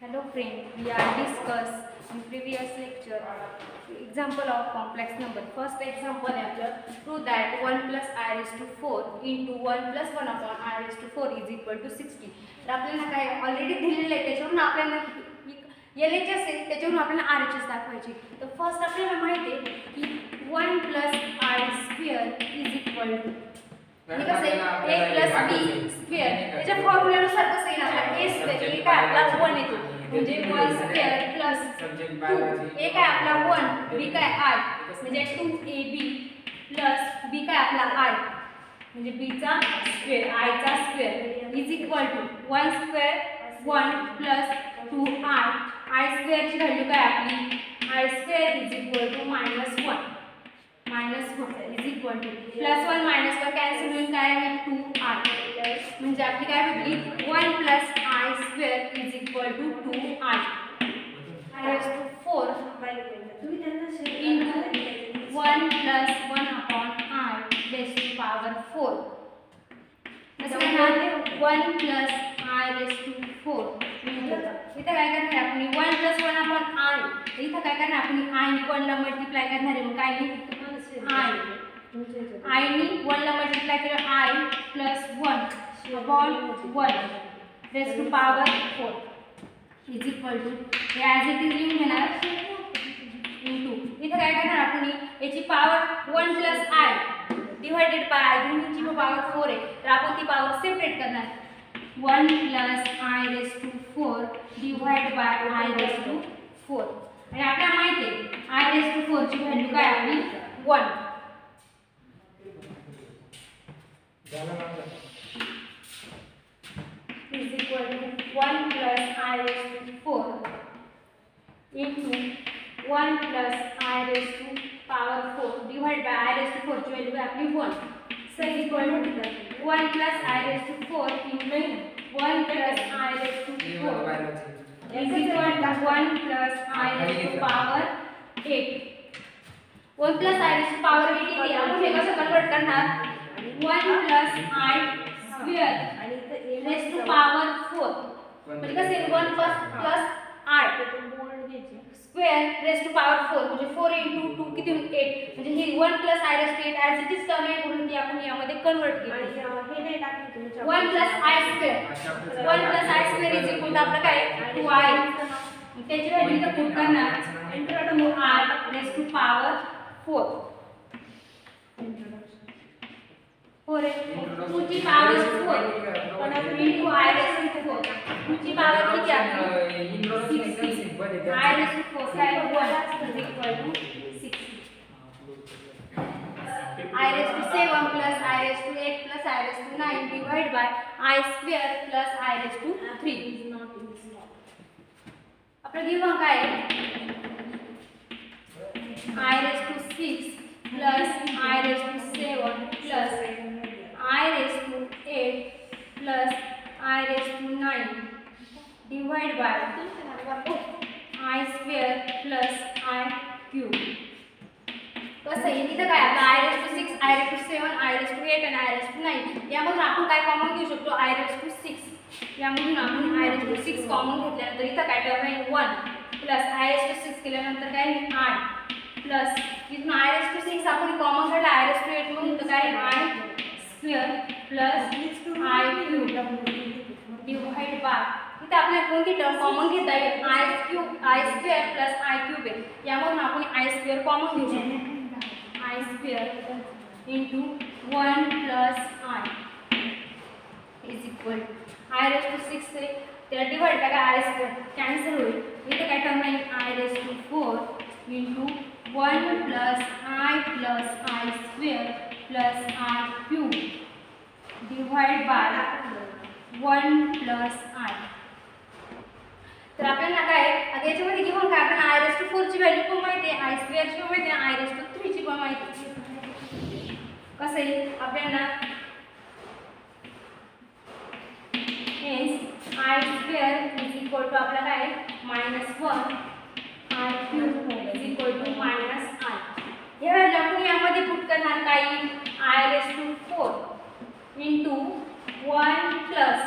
Hello friend, we are discussed in previous lecture example of complex number. First example आहे आपलं prove that 1 plus I raised to 4 into 1 plus 1 upon I raised to 4 is equal to 60. तर आपल्याला काय already दिलेलं आहे त्याच्यावरून आपल्याला LHS आहे त्याच्यावरून आपल्याला RHS दाखवायची. तर फर्स्ट आपल्याला माहिती आहे की 1 plus I square is equal to हे कसं आहे a plus b स्क्वेअर त्याच्या फॉर्म्युलानुसार कसं येईल आपला a स्क्वेअर a काय आपला 1 येतो म्हणजे 1 स्क्वेअर प्लस 2 a काय आपला 1 b काय i म्हणजे 2ab प्लस b काय आपला i म्हणजे b चा स्क्वेअर i चा square is equal to 1 square 1 plus 2i i square ची व्हॅल्यू काय आपली i square is equal to -1 is equal to +1 -1 cancel होईल काय आहे 2i म्हणजे आपली काय भेटली 1 plus I square is equal to 2i raised to 4 into 1 plus 1 upon I raised to power 4 म्हणजे 1 plus I raised to 4 इथं काय करणार आपण 1 plus 1 upon I इथं काय करणार आपण I 1 ला मल्टिप्लाय करणार आहे मग काय I नी 1 ला मल्टिप्लाय केलं I plus 1 upon 1 raised to power 4 is equal to as it is लिहून घेणार into इथं काय करणार आपण याची power 1 plus I divided by I दोन्हीची पॉवर 4 आहे तर आपण ती पॉवर सेपरेट करणार 1 plus I raised to 4 divide by I raised to 4 आणि आपल्याला माहिती आहे I raised to 4 ची व्हॅल्यू काय आपली 1 is equal to 1 plus I raised to 4 into 1 plus I raised to power 4 divided by I raised to 4 ची value आपली 1 so is equal to 1 plus I raised to 4 into 1 plus I raised to 4 is equal to 1 plus I raised to power 8 1 plus I raised to power 8 इथे आपण हे कसं convert करणार 1 plus I square raised to power 4 म्हणजे कसं 1 plus I square raised to power 4 म्हणजे 4 into 2 किती 8 म्हणजे ही 1 plus I raised to 8 as it is term आहे म्हणून ती आपण यामध्ये कन्वर्ट केली हे नाही टाकली तुम्ही 1 plus I square 1 plus I square is equal to आपलं काय 2i त्याची व्हॅल्यू इथं पुट करणार into 2i raised to power 4 4 2 ची पॉवर 4 पण इंटू I raised to 4 2 ची पॉवर किती आहे 60 I raised to 4 काय 1 is equal to 60 I raised to 7 plus I raised to 8 plus I raised to 9 divided by I square plus I raised to 3 आपलं given काय आहे I raised to 6 plus I raised to 7 plus I raised to 8 plus I raised to 9 divided by I square plus I cube कसं आहे इथं काय आपलं I raised to 6 I raised to 7 I raised to 8 आणि I raised to 9 यामधून आपण काय common घेऊ शकतो I raised to 6 यामधून आपण I raised to 6 कॉमन घेतल्यानंतर इथं काय टर्म आहे 1 प्लस I raised to 6 केल्यानंतर काय I प्लस इथून I raised to 6 आपण कॉमन काढला I raised to 8 म्हणून तर काय I square plus I cube divide bye इथे आपल्याला कोणती टर्म कॉमन घेता येईल I square plus I cube आहे यामधून आपण I स्क्वेअर कॉमन घेऊ शकतो I square into 1 plus I is equal to I raised to 6 से त्याला डिवाइड करा I square कॅन्सल होईल इथे काय टर्म आहे I raised to 4 into 1 plus I square plus I cube divided by 1 plus I तर आपल्याला काय आता याच्यामध्ये घेऊन काय आपण I raised to 4 ची व्हॅल्यू पण माहिती आहे I square ची पण माहिती आहे I raised to 3 ची पण माहिती आहे कसं आहे आपल्याला hence I square is equal to आपला काय -1 I cube is equal to -I हे व्हॅल्यू आपण यामध्ये पुट करणार काय I raised to 4 into 1 plus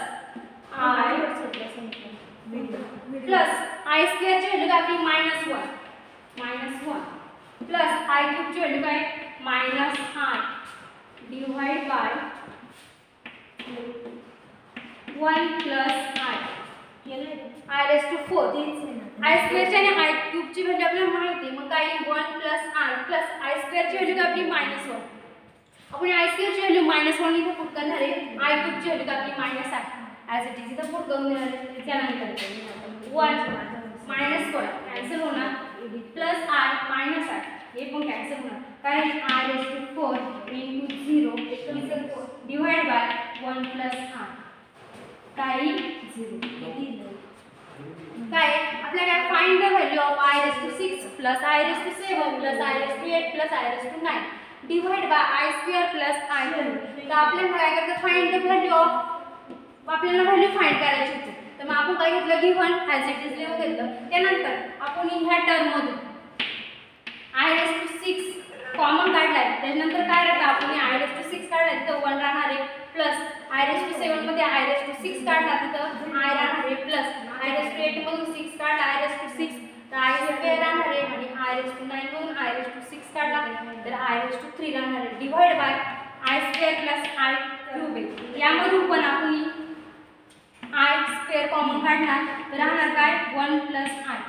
I plus i स्क्वेअरची व्हॅल्यू काय आपली -1 प्लस आय क्यूबची व्हॅल्यू काय -i divide by 1 plus i raise to 4 i स्क्वेअरची आणि आय क्यूबची व्हॅल्यू आपल्याला माहिती आहे, मग काय 1 प्लस आय प्लस आय स्क्वेअरची व्हॅल्यू काय आपली -1 आपण आय स्क्वेअरची व्हॅल्यू -1 इथे पुट करणार आहे, आय क्यूबची व्हॅल्यू काय आपली -8 ॲज इट इज इथं पुट करून देणार आहे. त्यानंतर 1 -1 कॅन्सल होणार प्लस आय -8 हे पण कॅन्सल होणार काय i raise to 4 into 0 divide by 1 plus i काय 0 काय आपल्याला काय find the value of i raise to 6 plus i raise to 7 plus i raise to 8 plus i raise to 9 divide by i square plus i cube. तर आपल्याला काय करायचं find the value of आपल्याला व्हॅल्यू फाइंड करायची होती, तर मग आपण काय घेतलं गिव्हन ॲज इट इज लिहून घेतलं. त्यानंतर आपण ह्या टर्म मधून आय रेस टू 6 कॉमन काढलाय, त्यानंतर काय राहतं आपण आय रेस टू 6 काढलाय तिथं 1 राहणार आहे प्लस आय रेस टू 7 मध्ये आय रेस टू 6 काढला तिथं आय राहणार आहे प्लस आय रेस टू 8 मधून 6 काढला आय रेस टू 6 तर आय स्क्वेअर राहणार आहे आणि आय रेस टू 9 मधून आय रेस टू 6 काढला तर आय रेस टू 3 राहणार आहे divide by i square plus i cube आहे. यामधून पण आपण आय स्क्वेअर कॉमन काढणार तर राहणार काय 1 प्लस आय.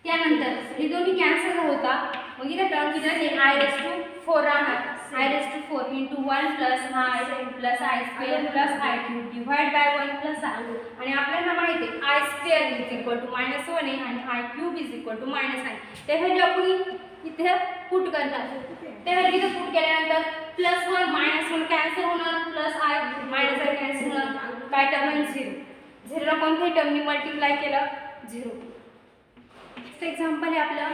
त्यानंतर हे दोन्ही कॅन्सल होता मग इथे टर्म किती आय रेस टू 4 राहणार i raise to 4 into 1 plus i square plus i cube divide by 1 plus i आणि आपल्याला माहिती आहे i square is equal to -1 आहे आणि i cube is equal to -9. त्या व्हॅल्यू आपण इथे पुट करणार, त्या व्हॅल्यू इथे पुट केल्यानंतर +1 -1 कॅन्सल होणार प्लस आय -आय कॅन्सल होणार काय टर्म 0 ला कोणत्याही टर्मनी मल्टिप्लाय केलं 0. नेक्स्ट एक्झाम्पल आहे आपलं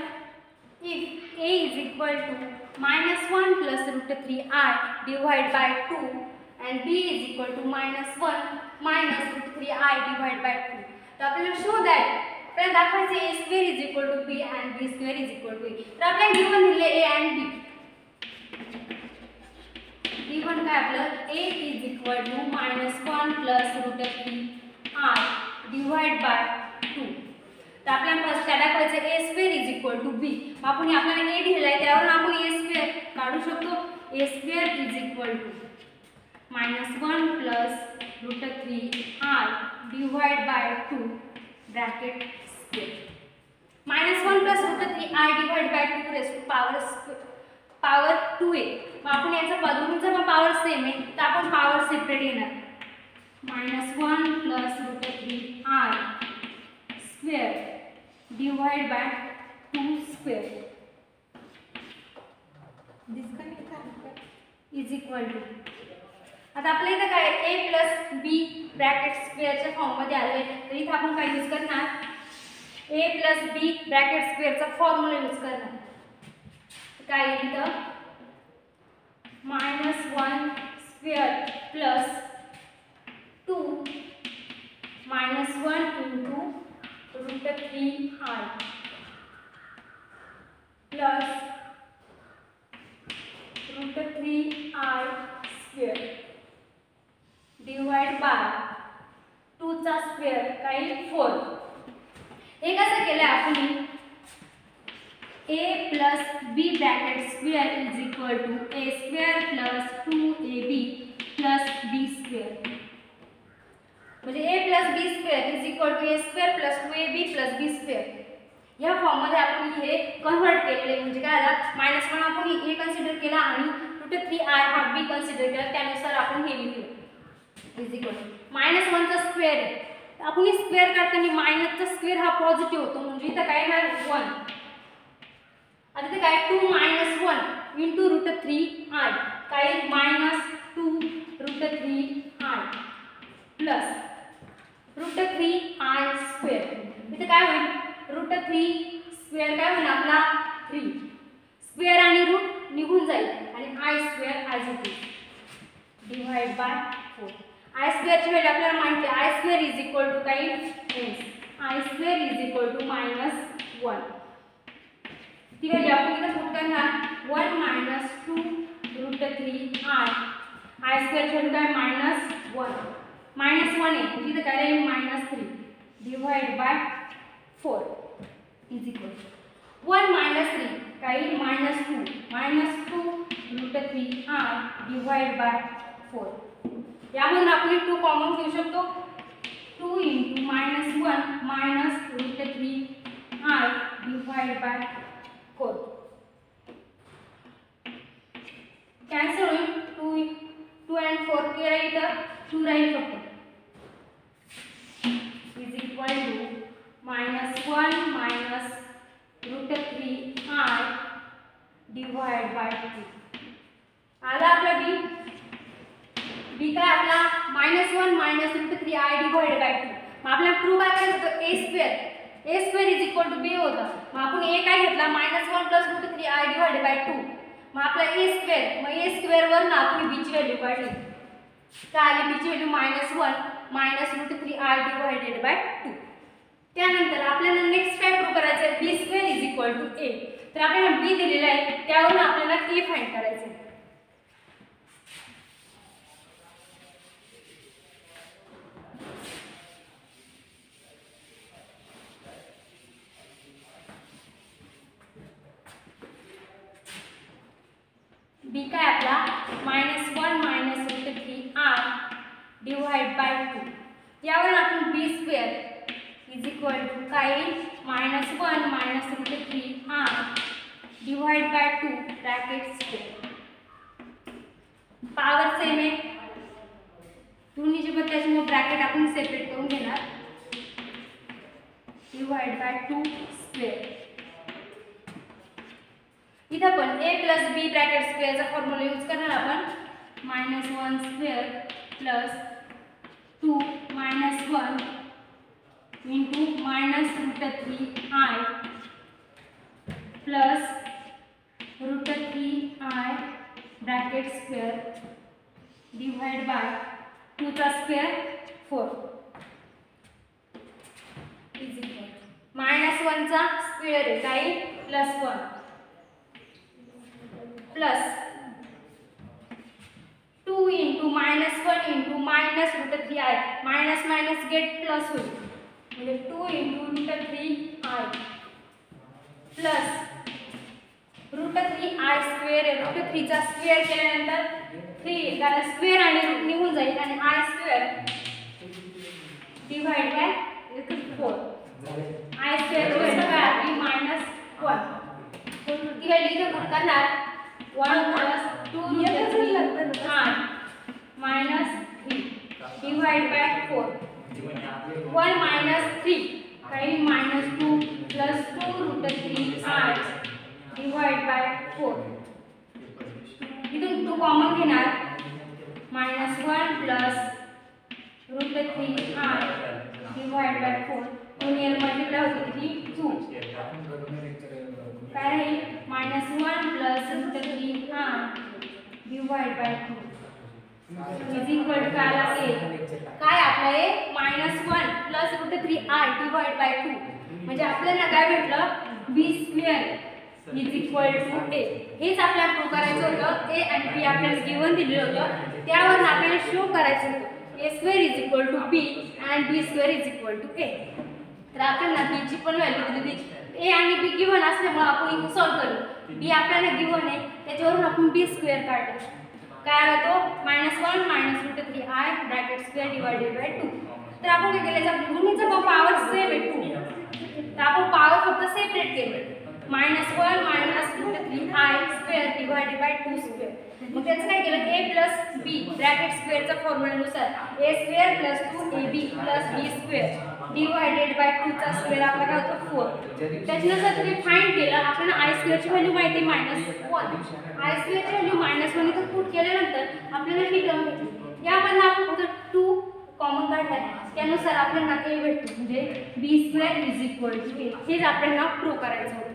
if a is equal to -1 plus √3i divide by 2 and b is equal to -1 minus √3i divide by 2. तर आपल्याला शो दॅट आपल्याला दाखवायचे a square is equal to b and b square is equal to a. तर आपल्याला given दिले a and b. Given काय आपलं a is equal to -1 plus √3i divide by 2. तर आपल्याला फर्स्ट काय दाखवायचं a square is equal to b. आपण आपल्याला a दिलेला आहे त्यावरून आपण a स्क्वेअर काढू शकतो. a square is equal to -1 plus √3i divide by 2 bracket square -1 plus √3i divide by 2 raise to power 2a. मग आपण याचा दोन्हीचा पण पॉवर सेम आहे तर आपण पॉवर सेपरेट घेणार -1 plus √3i square divide by 2 square is equal to. आता आपल्या इथं काय a प्लस b ब्रॅकेट स्क्वेअरच्या फॉर्ममध्ये आले तर इथं आपण काय यूज करणार a प्लस b ब्रॅकेट स्क्वेअरचा फॉर्म्युला यूज करणार. काय इथं -1 square plus 2 -1 into √3i plus √3i square divide by 2 चा स्क्वेअर काही 4. हे कसं केलं आपण a plus b bracket square is equal to a square plus 2ab plus b square म्हणजे a plus b square is equal to a square plus 2ab plus b square. या फॉर्ममध्ये आपण हे कन्व्हर्ट केलेले म्हणजे काय झालं -1 आपण a कन्सिडर केला आणि √3i हा b कन्सिडर केला त्यानुसार आपण हे लिहिलं इज इक्वल टू -1 चा स्क्वेअर आहे. आपण हे स्क्वेअर करताना मायनसचा स्क्वेअर हा पॉझिटिव्ह होतो म्हणजे इथं काय येणार 1. आता इथे काय 2 -1 इंटू √3i काय -2 √3i प्लस √3i स्क्वेअर. इथे काय होईल √3 स्क्वेअर काय होईल आपला 3 स्क्वेअर आणि रूट निघून जाईल आणि i square as it is divide by 4. I स्क्वेअरची व्हॅल्यू आपल्याला माहिती आहे i square is equal to काही i square is equal to -1. ती व्हॅल्यू आपण इथे पुट करणार 1 -2 √3i आय स्क्वेअरची व्हॅल्यू काय -1 आहे म्हणजे इथे काय राहील -3 divide by 4 is equal 1 minus 3 काही -2 -2√3r डिवाइड बाय 4. यामधून आपण 2 कॉमन घेऊ शकतो. 2 × -1 -√3r डिवाइड बाय 4 कॅन्सल होईल. 2 and 4 के राहील तर 2 राहील फक्त is equal to -1 -√3r divide by 2. आला आपला b. b काय आपला -1 -√3i डिवाइड बाय 2. मग आपल्याला प्रूव्ह काय करायचं होतं a square is equal to b होता. मग आपण a काय घेतला -1 +√3i डिवाइड बाय 2. मग आपला a स्क्वेअर वर ना आपण b ची व्हॅल्यू काढली. काय आली b ची व्हॅल्यू -1 -√3i डिवाइडेड बाय 2. त्यानंतर आपल्याला नेक्स्ट काय प्रूव्ह करायचं आहे b square is equal to a. तर आपल्याला b दिलेला आहे त्यावरून आपल्याला a फाइंड करायचं आहे. b काय आपला -1 -√3r डिवाइड बाय 2. यावरून आपण b square is equal to काय -1 -√3r divide by 2 bracket square. Power same आहे दोन्हीची, पण त्याच्यामुळे ब्रॅकेट आपण सेपरेट करून घेणार. Divide by 2 square. इथं पण a + b ब्रॅकेट स्क्वेअरचा फॉर्म्युला यूज करणार आपण. -1 square plus 2 -1 × -√3i plus √3i bracket square divide by 2 चा स्क्वेअर 4 इज इक्वल -1 चा स्क्वेअर आहे काय +1 plus 2 × -1 × -√3i minus gate plus होईल म्हणजे 2 × √3i प्लस √3i स्क्वेअर आहे. √3 चा स्क्वेअर केल्यानंतर 3 कारण स्क्वेअर आणि रूट निघून जाईल आणि i square divide by 4. i square value काय आली -1. ती व्हॅल्यू इथे पुट करणार 1 + 2√3i -3 डिवाइड बाय 4. 1 - 3 काही -2 + 2√3i डिवाइड बाय 4. इथून 2 कॉमन घेणार -1 + √3i डिवाइड बाय 4. 2 ने मल्टिप्लाय होते किती 2 काय राहील -1 + √3i divide by 2 is equal to काय आहे काय आपला आहे -1 + √3i डिवाइड बाय 2. म्हणजे आपल्याला काय भेटलं b square is equal to a. हेच आपल्याला प्रूव्ह करायचं होतं. a आणि b आपल्याला गिवन दिलेलं होतं त्यावर आपल्याला शो करायचं होतं a square is equal to b and b square is equal to a. तर आपल्याला b ची पण व्हॅल्यू दिली. a आणि b गिवन असल्यामुळे आपण इथे सॉल्व करू. b आपल्याला गिवन आहे त्याच्यावरून आपण b स्क्वेअर काढलं. काय आला तो -1 -√3i bracket square divided by 2. तर आपण काय केलं जर दोन्हीचा पॉवर सेम आहे 2 तर आपण पॉवर फक्त सेपरेट केले. -1 -√3i square divided by 2 square. मग त्याचं काय केलं a + b ब्रॅकेट स्क्वेअरचा फॉर्म्युलानुसार a square + 2ab + b square divided by 2 चा स्क्वेअर आपला काय होतं 4. त्याच्यानंतर तुम्ही फाइंड केलं आपल्याला i स्क्वेअरची व्हॅल्यू माहिती -1. i स्क्वेअरची व्हॅल्यू -1 इथं पुट केल्यानंतर आपल्याला ही टर्म भेटली. यामधून आपण फक्त 2 कॉमन काढलाय त्यानुसार आपल्याला a भेटतो म्हणजे b square is equal to a. हेच आपल्याला प्रूव्ह करायचं होतं.